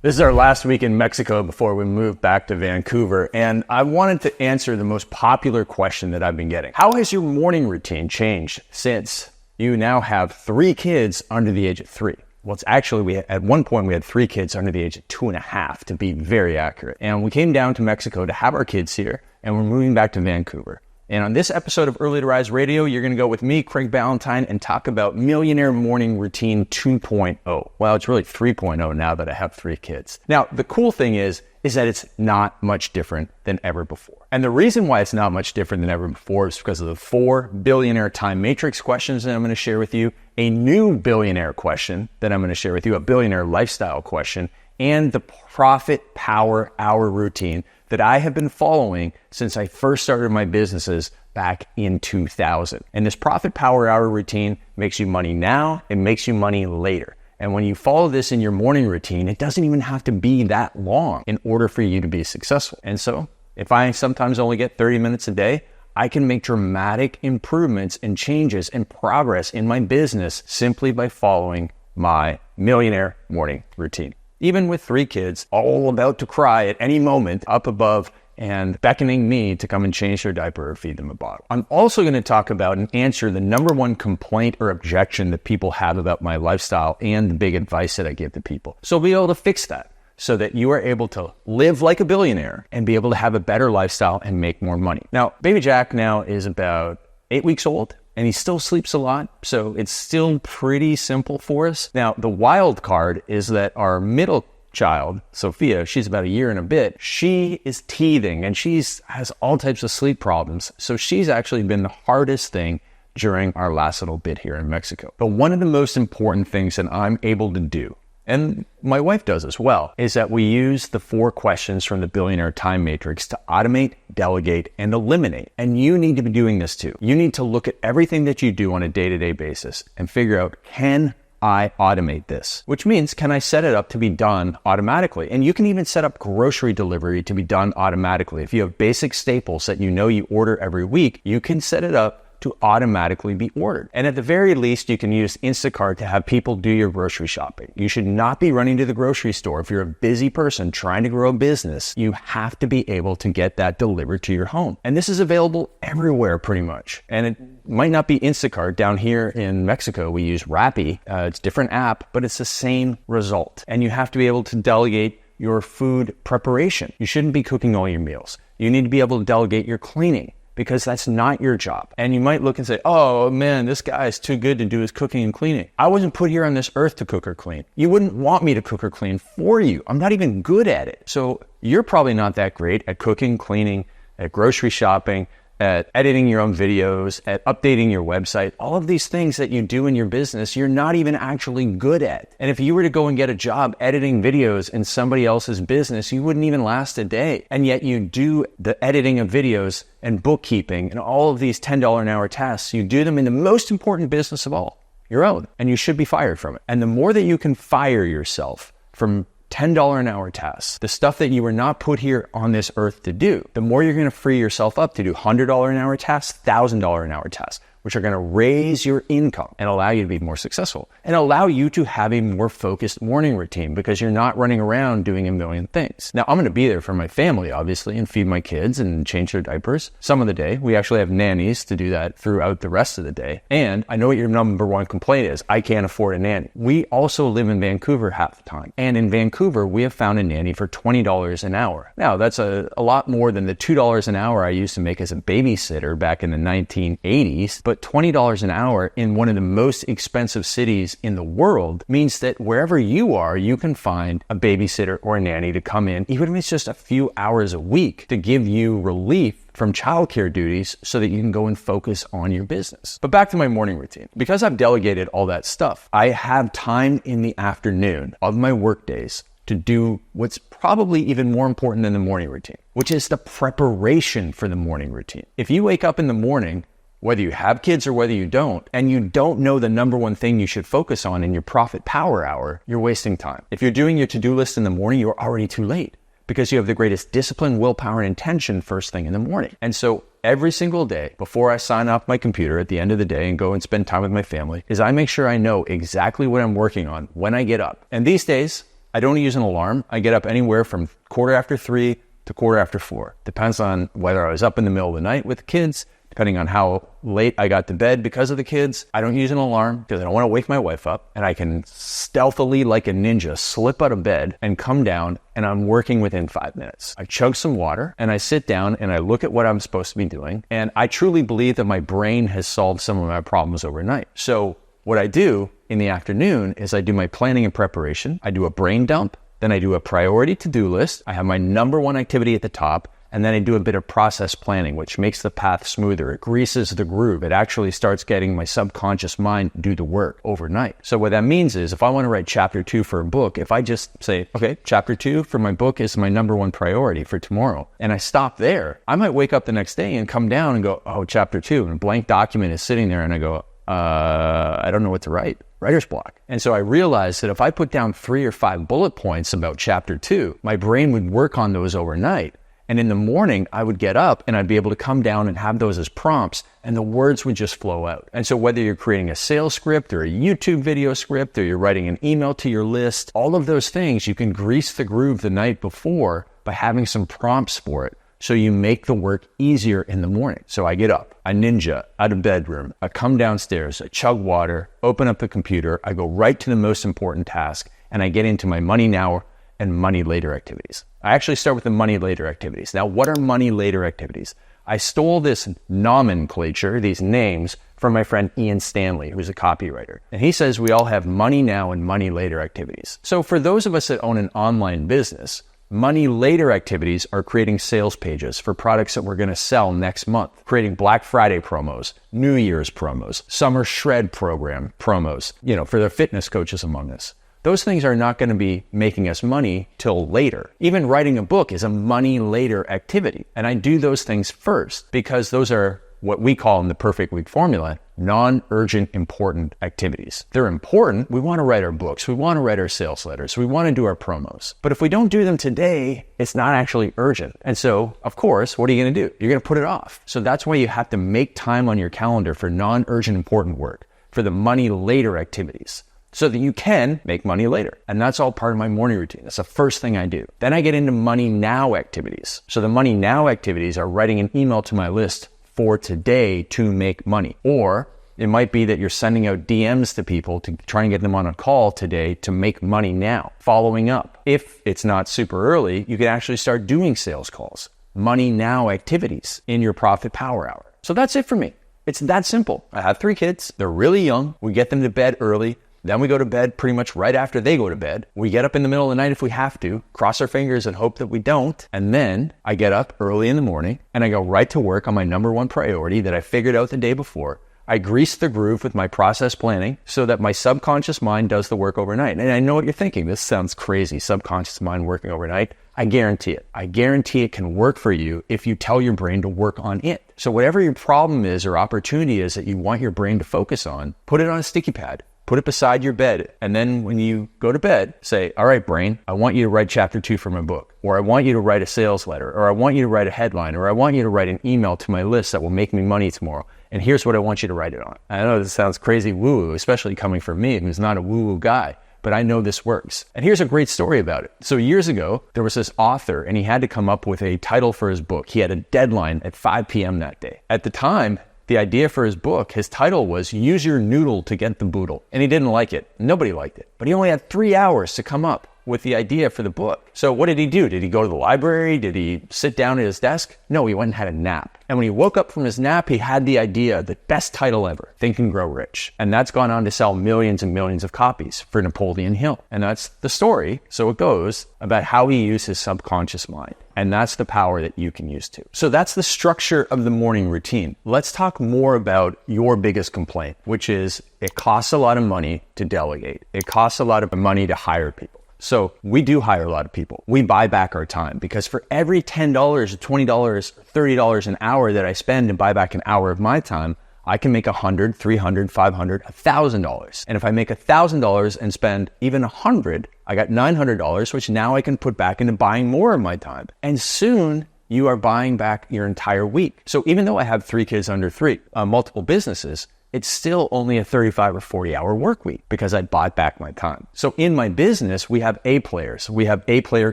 This is our last week in Mexico before we move back to Vancouver, and I wanted to answer the most popular question that I've been getting. How has your morning routine changed since you now have 3 kids under the age of 3? Well, it's actually, at one point we had 3 kids under the age of 2.5, to be very accurate. And we came down to Mexico to have our kids here, and we're moving back to Vancouver. And on this episode of Early to Rise Radio, you're going to go with me, Craig Ballantyne, and talk about Millionaire Morning Routine 2.0. Well, it's really 3.0 now that I have 3 kids. Now, the cool thing is that it's not much different than ever before. And the reason why it's not much different than ever before is because of the 4 billionaire time matrix questions that I'm going to share with you, a new billionaire question that I'm going to share with you, a billionaire lifestyle question, and the profit power hour routine that I have been following since I first started my businesses back in 2000. And this profit power hour routine makes you money now, it makes you money later. And when you follow this in your morning routine, it doesn't even have to be that long in order for you to be successful. And so if I sometimes only get 30 minutes a day, I can make dramatic improvements and changes and progress in my business simply by following my millionaire morning routine. Even with 3 kids, all about to cry at any moment up above and beckoning me to come and change their diaper or feed them a bottle. I'm also going to talk about and answer the number 1 complaint or objection that people have about my lifestyle and the big advice that I give to people. So we'll be able to fix that so that you are able to live like a billionaire and be able to have a better lifestyle and make more money. Now, baby Jack now is about 8 weeks old. And he still sleeps a lot, so it's still pretty simple for us. Now, the wild card is that our middle child, Sophia, she's about a year and a bit, she is teething and has all types of sleep problems. So she's actually been the hardest thing during our last little bit here in Mexico. But one of the most important things that I'm able to do, and my wife does as well, is that we use the 4 questions from the Billionaire Time Matrix to automate, delegate, and eliminate. And you need to be doing this too. You need to look at everything that you do on a day-to-day basis and figure out, can I automate this? Which means, can I set it up to be done automatically? And you can even set up grocery delivery to be done automatically. If you have basic staples that you know you order every week, you can set it up to automatically be ordered. And at the very least, you can use Instacart to have people do your grocery shopping. You should not be running to the grocery store. If you're a busy person trying to grow a business, you have to be able to get that delivered to your home. And this is available everywhere pretty much. And it might not be Instacart. Down here in Mexico, we use Rappi. It's a different app, but it's the same result. And you have to be able to delegate your food preparation. You shouldn't be cooking all your meals. You need to be able to delegate your cleaning, because that's not your job. And you might look and say, oh man, this guy is too good to do his cooking and cleaning. I wasn't put here on this earth to cook or clean. You wouldn't want me to cook or clean for you. I'm not even good at it. So you're probably not that great at cooking, cleaning, at grocery shopping, at editing your own videos, at updating your website. All of these things that you do in your business, you're not even actually good at. And if you were to go and get a job editing videos in somebody else's business, you wouldn't even last a day. And yet you do the editing of videos and bookkeeping and all of these $10 an hour tasks. You do them in the most important business of all, your own. And you should be fired from it. And the more that you can fire yourself from $10 an hour tasks, the stuff that you were not put here on this earth to do, the more you're going to free yourself up to do $100 an hour tasks, $1,000 an hour tasks, which are going to raise your income and allow you to be more successful and allow you to have a more focused morning routine because you're not running around doing a million things. Now, I'm going to be there for my family, obviously, and feed my kids and change their diapers some of the day. We actually have nannies to do that throughout the rest of the day. And I know what your number 1 complaint is. I can't afford a nanny. We also live in Vancouver half the time. And in Vancouver, we have found a nanny for $20 an hour. Now, that's a lot more than the $2 an hour I used to make as a babysitter back in the 1980s. But $20 an hour in one of the most expensive cities in the world means that wherever you are, you can find a babysitter or a nanny to come in, even if it's just a few hours a week, to give you relief from childcare duties so that you can go and focus on your business. But back to my morning routine. Because I've delegated all that stuff, I have time in the afternoon of my work days to do what's probably even more important than the morning routine, which is the preparation for the morning routine. If you wake up in the morning, whether you have kids or whether you don't, and you don't know the number 1 thing you should focus on in your profit power hour, you're wasting time. If you're doing your to-do list in the morning, you're already too late because you have the greatest discipline, willpower, and intention first thing in the morning. And so every single day before I sign off my computer at the end of the day and go and spend time with my family is I make sure I know exactly what I'm working on when I get up. And these days, I don't use an alarm. I get up anywhere from 3:15 to 4:15. Depends on whether I was up in the middle of the night with the kids, depending on how late I got to bed because of the kids. I don't use an alarm because I don't want to wake my wife up, and I can stealthily, like a ninja, slip out of bed and come down, and I'm working within 5 minutes. I chug some water and I sit down and I look at what I'm supposed to be doing, and I truly believe that my brain has solved some of my problems overnight. So what I do in the afternoon is I do my planning and preparation. I do a brain dump, then I do a priority to-do list. I have my number one activity at the top, and then I do a bit of process planning, which makes the path smoother. It greases the groove. It actually starts getting my subconscious mind do the work overnight. So what that means is if I want to write chapter 2 for a book, if I just say, okay, chapter 2 for my book is my number one priority for tomorrow, and I stop there, I might wake up the next day and come down and go, oh, chapter 2, and a blank document is sitting there, and I go, I don't know what to write. Writer's block. And so I realized that if I put down 3 or 5 bullet points about chapter 2, my brain would work on those overnight. And in the morning, I would get up and I'd be able to come down and have those as prompts, and the words would just flow out. And so whether you're creating a sales script or a YouTube video script, or you're writing an email to your list, all of those things, you can grease the groove the night before by having some prompts for it. So you make the work easier in the morning. So I get up, I ninja out of bedroom, I come downstairs, I chug water, open up the computer, I go right to the most important task, and I get into my money now and money later activities. I actually start with the money later activities. Now, what are money later activities? I stole this nomenclature, these names, from my friend Ian Stanley, who's a copywriter. And he says we all have money now and money later activities. So for those of us that own an online business, money later activities are creating sales pages for products that we're going to sell next month, creating Black Friday promos, New Year's promos, summer shred program promos, for the fitness coaches among us. Those things are not going to be making us money till later. Even writing a book is a money later activity. And I do those things first because those are what we call in the Perfect Week formula, non-urgent important activities. They're important. We want to write our books. We want to write our sales letters. We want to do our promos. But if we don't do them today, it's not actually urgent. And so, of course, what are you going to do? You're going to put it off. So that's why you have to make time on your calendar for non-urgent important work, for the money later activities, so that you can make money later. And that's all part of my morning routine. That's the first thing I do. Then I get into money now activities. So the money now activities are writing an email to my list for today to make money. Or it might be that you're sending out DMs to people to try and get them on a call today to make money now. Following up. If it's not super early, you can actually start doing sales calls. Money now activities in your Profit Power Hour. So that's it for me. It's that simple. I have 3 kids. They're really young. We get them to bed early. Then we go to bed pretty much right after they go to bed. We get up in the middle of the night if we have to, cross our fingers and hope that we don't. And then I get up early in the morning and I go right to work on my number one priority that I figured out the day before. I grease the groove with my process planning so that my subconscious mind does the work overnight. And I know what you're thinking. This sounds crazy, subconscious mind working overnight. I guarantee it. I guarantee it can work for you if you tell your brain to work on it. So whatever your problem is or opportunity is that you want your brain to focus on, put it on a sticky pad. Put it beside your bed. And then when you go to bed, say, all right, brain, I want you to write chapter 2 for my book, or I want you to write a sales letter, or I want you to write a headline, or I want you to write an email to my list that will make me money tomorrow. And here's what I want you to write it on. I know this sounds crazy woo-woo, especially coming from me, who's not a woo-woo guy, but I know this works. And here's a great story about it. So years ago, there was this author and he had to come up with a title for his book. He had a deadline at 5 p.m. that day. At the time, the idea for his book, his title was Use Your Noodle to Get the Boodle. And he didn't like it. Nobody liked it. But he only had 3 hours to come up with the idea for the book. So what did he do? Did he go to the library? Did he sit down at his desk? No, he went and had a nap. And when he woke up from his nap, he had the idea, the best title ever, Think and Grow Rich. And that's gone on to sell millions and millions of copies for Napoleon Hill. And that's the story, so it goes, about how he used his subconscious mind. And that's the power that you can use too. So that's the structure of the morning routine. Let's talk more about your biggest complaint, which is it costs a lot of money to delegate. It costs a lot of money to hire people. So we do hire a lot of people. We buy back our time because for every $10 or $20 or $30 an hour that I spend and buy back an hour of my time, I can make $100, $300, $500, $1,000. And if I make $1,000 and spend even $100, I got $900, which now I can put back into buying more of my time. And soon you are buying back your entire week. So even though I have 3 kids under 3, multiple businesses, it's still only a 35 or 40 hour work week because I bought back my time. So in my business, we have A players. We have A player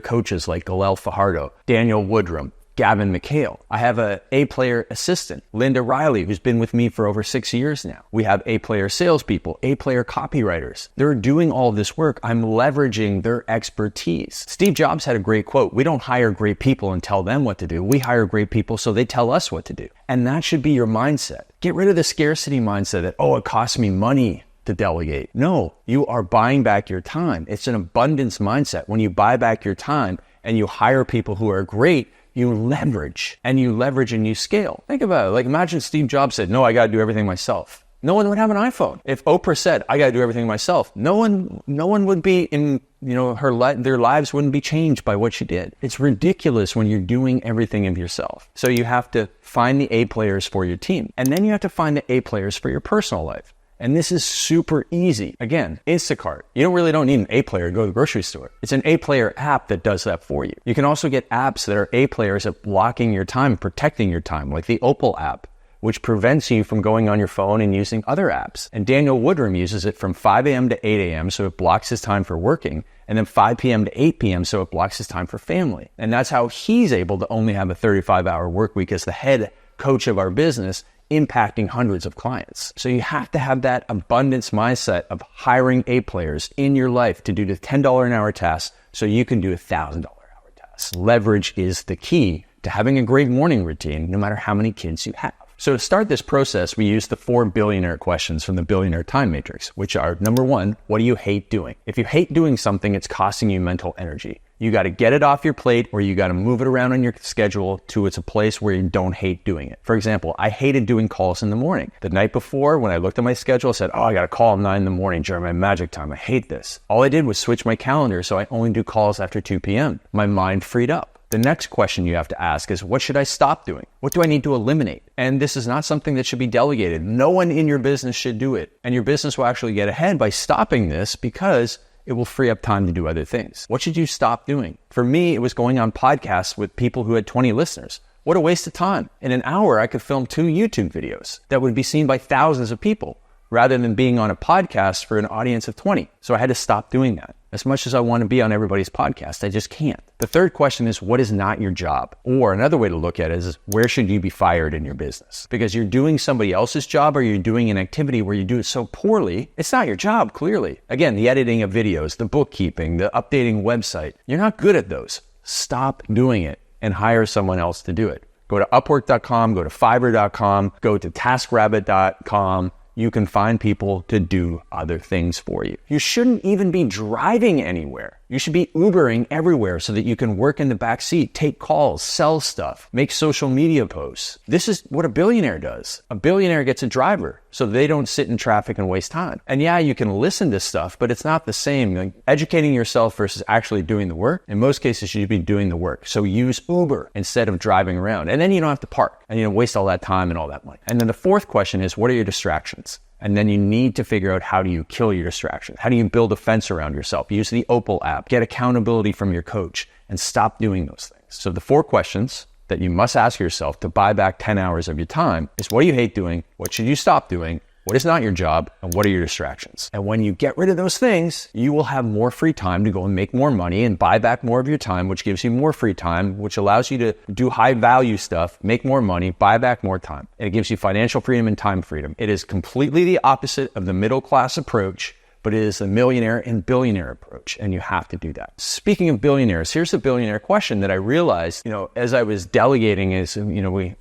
coaches like Galel Fajardo, Daniel Woodrum, Gavin McHale. I have a A-player assistant, Linda Riley, who's been with me for over 6 years now. We have A-player salespeople, A-player copywriters. They're doing all this work. I'm leveraging their expertise. Steve Jobs had a great quote. We don't hire great people and tell them what to do. We hire great people so they tell us what to do. And that should be your mindset. Get rid of the scarcity mindset that, oh, it costs me money to delegate. No, you are buying back your time. It's an abundance mindset. When you buy back your time and you hire people who are great, you leverage and you scale. Think about it. Like imagine Steve Jobs said, no, I got to do everything myself. No one would have an iPhone. If Oprah said, I got to do everything myself, no one would be in, their lives wouldn't be changed by what she did. It's ridiculous when you're doing everything of yourself. So you have to find the A players for your team. And then you have to find the A players for your personal life. And this is super easy. Again, Instacart. You really don't need an A player to go to the grocery store. It's an A player app that does that for you. You can also get apps that are A players at blocking your time, protecting your time, like the Opal app, which prevents you from going on your phone and using other apps. And Daniel Woodrum uses it from 5 a.m. to 8 a.m. so it blocks his time for working, and then 5 p.m. to 8 p.m. so it blocks his time for family. And that's how he's able to only have a 35-hour work week as the head coach of our business, impacting hundreds of clients. So you have to have that abundance mindset of hiring A players in your life to do the $10 an hour tasks so you can do $1,000 hour tasks. Leverage is the key to having a great morning routine, no matter how many kids you have. So to start this process, we use the 4 billionaire questions from the Billionaire Time Matrix, which are, number 1, what do you hate doing? If you hate doing something, it's costing you mental energy. You got to get it off your plate, or you got to move it around on your schedule to it's a place where you don't hate doing it. For example, I hated doing calls in the morning. The night before, when I looked at my schedule, I said, I got to call at 9 in the morning during my magic time. I hate this. All I did was switch my calendar so I only do calls after 2 p.m. My mind freed up. The next question you have to ask is, what should I stop doing? What do I need to eliminate? And this is not something that should be delegated. No one in your business should do it. And your business will actually get ahead by stopping this because it will free up time to do other things. What should you stop doing? For me, it was going on podcasts with people who had 20 listeners. What a waste of time. In an hour, I could film 2 YouTube videos that would be seen by thousands of people rather than being on a podcast for an audience of 20. So I had to stop doing that. As much as I want to be on everybody's podcast, I just can't. The third question is, what is not your job? Or another way to look at it is, where should you be fired in your business? Because you're doing somebody else's job, or you're doing an activity where you do it so poorly, it's not your job, clearly. Again, the editing of videos, the bookkeeping, the updating website, you're not good at those. Stop doing it and hire someone else to do it. Go to Upwork.com, go to Fiverr.com, go to TaskRabbit.com. You can find people to do other things for you. You shouldn't even be driving anywhere. You should be Ubering everywhere so that you can work in the back seat, take calls, sell stuff, make social media posts. This is what a billionaire does. A billionaire gets a driver so they don't sit in traffic and waste time. And yeah, you can listen to stuff, but it's not the same. Like educating yourself versus actually doing the work. In most cases, you should be doing the work. So use Uber instead of driving around. And then you don't have to park and you don't waste all that time and all that money. And then the fourth question is, what are your distractions? And then you need to figure out, how do you kill your distractions? How do you build a fence around yourself? Use the Opal app, get accountability from your coach, and stop doing those things. So the 4 questions that you must ask yourself to buy back 10 hours of your time is, what do you hate doing? What should you stop doing? What is not your job? And what are your distractions? And when you get rid of those things, you will have more free time to go and make more money and buy back more of your time, which gives you more free time, which allows you to do high value stuff, make more money, buy back more time. And it gives you financial freedom and time freedom. It is completely the opposite of the middle class approach, but it is the millionaire and billionaire approach, and you have to do that. Speaking of billionaires, here's a billionaire question that I realized, as I was delegating is, we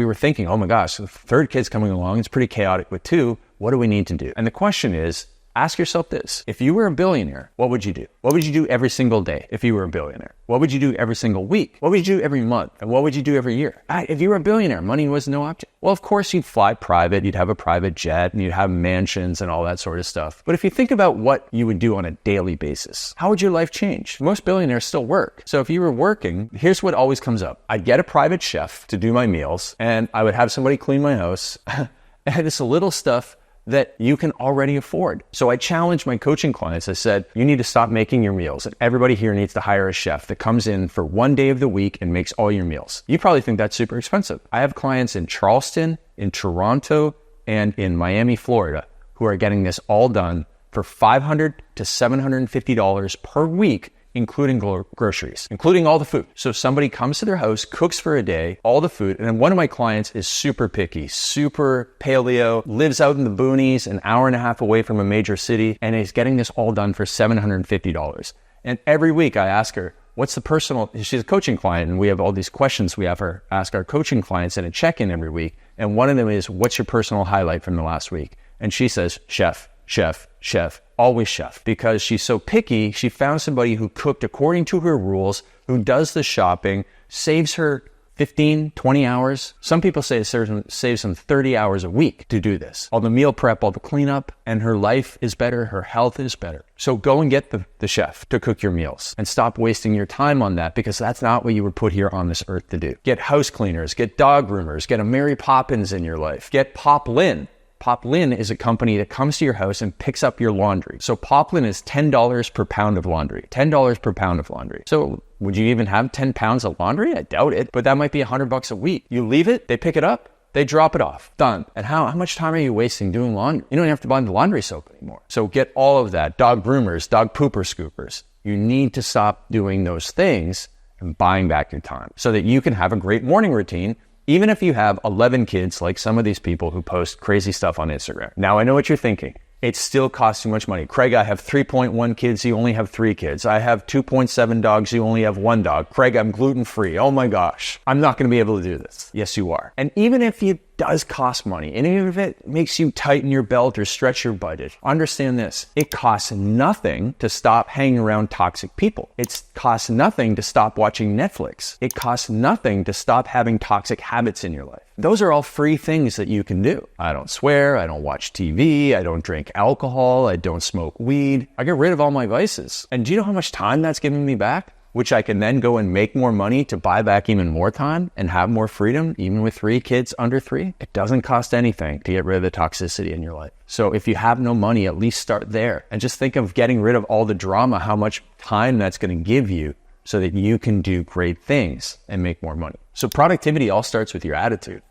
were thinking, oh my gosh, the third kid's coming along, it's pretty chaotic with 2, what do we need to do? And the question is, ask yourself this: if you were a billionaire, what would you do? What would you do every single day if you were a billionaire? What would you do every single week? What would you do every month? And what would you do every year? If you were a billionaire, money was no object. Well, of course, you'd fly private, you'd have a private jet, and you'd have mansions and all that sort of stuff. But if you think about what you would do on a daily basis, how would your life change? Most billionaires still work. So if you were working, here's what always comes up. I'd get a private chef to do my meals, and I would have somebody clean my house. And it's a little stuff that you can already afford. So I challenged my coaching clients. I said, you need to stop making your meals, and everybody here needs to hire a chef that comes in for 1 day of the week and makes all your meals. You probably think that's super expensive. I have clients in Charleston, in Toronto, and in Miami, Florida, who are getting this all done for $500 to $750 per week, including groceries, including all the food. So somebody comes to their house, cooks for a day, all the food. And then one of my clients is super picky, super paleo, lives out in the boonies, an hour and a half away from a major city, and is getting this all done for $750. And every week I ask her, what's the personal, she's a coaching client, and we have all these questions we have her ask our coaching clients in a check-in every week. And one of them is, what's your personal highlight from the last week? And she says, chef, chef, chef, always chef. Because she's so picky, she found somebody who cooked according to her rules, who does the shopping, saves her 15, 20 hours. Some people say it saves them 30 hours a week to do this. All the meal prep, all the cleanup, and her life is better, her health is better. So go and get the chef to cook your meals and stop wasting your time on that, because that's not what you were put here on this earth to do. Get house cleaners, get dog groomers, get a Mary Poppins in your life, get Poplin. Poplin is a company that comes to your house and picks up your laundry. So Poplin is $10 per pound of laundry. $10 per pound of laundry. So would you even have 10 pounds of laundry? I doubt it, but that might be $100 a week. You leave it, they pick it up, they drop it off. Done. And how much time are you wasting doing laundry? You don't have to buy the laundry soap anymore. So get all of that. Dog groomers, dog pooper scoopers. You need to stop doing those things and buying back your time so that you can have a great morning routine, even if you have 11 kids, like some of these people who post crazy stuff on Instagram. Now, I know what you're thinking. It still costs too much money. Craig, I have 3.1 kids. You only have 3 kids. I have 2.7 dogs. You only have 1 dog. Craig, I'm gluten-free. Oh my gosh. I'm not going to be able to do this. Yes, you are. And even if it does cost money, and even if it makes you tighten your belt or stretch your budget, understand this. It costs nothing to stop hanging around toxic people. It costs nothing to stop watching Netflix. It costs nothing to stop having toxic habits in your life. Those are all free things that you can do. I don't swear. I don't watch TV. I don't drink alcohol. I don't smoke weed. I get rid of all my vices. And do you know how much time that's giving me back? Which I can then go and make more money to buy back even more time and have more freedom, even with 3 kids under 3. It doesn't cost anything to get rid of the toxicity in your life. So if you have no money, at least start there. And just think of getting rid of all the drama, how much time that's going to give you so that you can do great things and make more money. So productivity all starts with your attitude.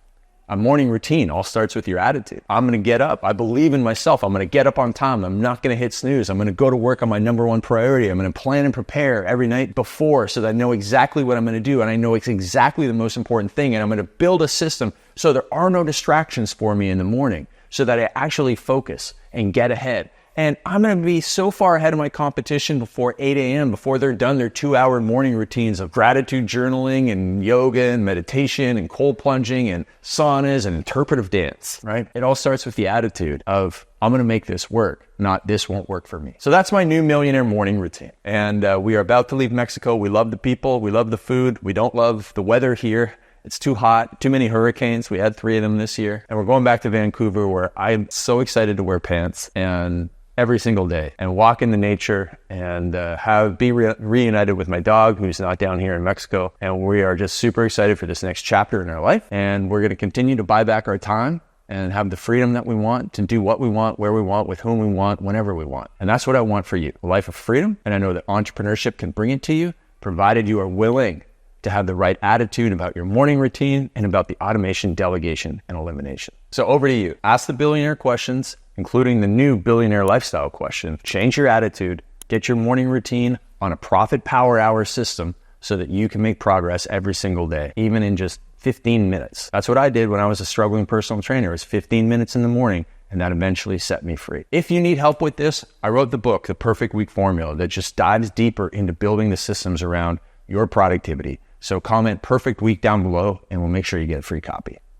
A morning routine all starts with your attitude. I'm going to get up. I believe in myself. I'm going to get up on time. I'm not going to hit snooze. I'm going to go to work on my number one priority. I'm going to plan and prepare every night before so that I know exactly what I'm going to do. And I know it's exactly the most important thing. And I'm going to build a system so there are no distractions for me in the morning so that I actually focus and get ahead. And I'm going to be so far ahead of my competition before 8 a.m., before they're done their 2-hour morning routines of gratitude journaling and yoga and meditation and cold plunging and saunas and interpretive dance, right? It all starts with the attitude of, I'm going to make this work, not this won't work for me. So that's my new Millionaire morning routine. And we are about to leave Mexico. We love the people. We love the food. We don't love the weather here. It's too hot, too many hurricanes. We had 3 of them this year. And we're going back to Vancouver, where I'm so excited to wear pants and every single day and walk in the nature and be reunited with my dog, who's not down here in Mexico. And we are just super excited for this next chapter in our life. And we're going to continue to buy back our time and have the freedom that we want to do what we want, where we want, with whom we want, whenever we want. And that's what I want for you, a life of freedom. And I know that entrepreneurship can bring it to you, provided you are willing to have the right attitude about your morning routine and about the automation, delegation, and elimination. So over to you. Ask the billionaire questions, including the new billionaire lifestyle question. Change your attitude, get your morning routine on a profit power hour system so that you can make progress every single day, even in just 15 minutes. That's what I did when I was a struggling personal trainer. It was 15 minutes in the morning, and that eventually set me free. If you need help with this, I wrote the book, The Perfect Week Formula, that just dives deeper into building the systems around your productivity. So comment perfect week down below and we'll make sure you get a free copy.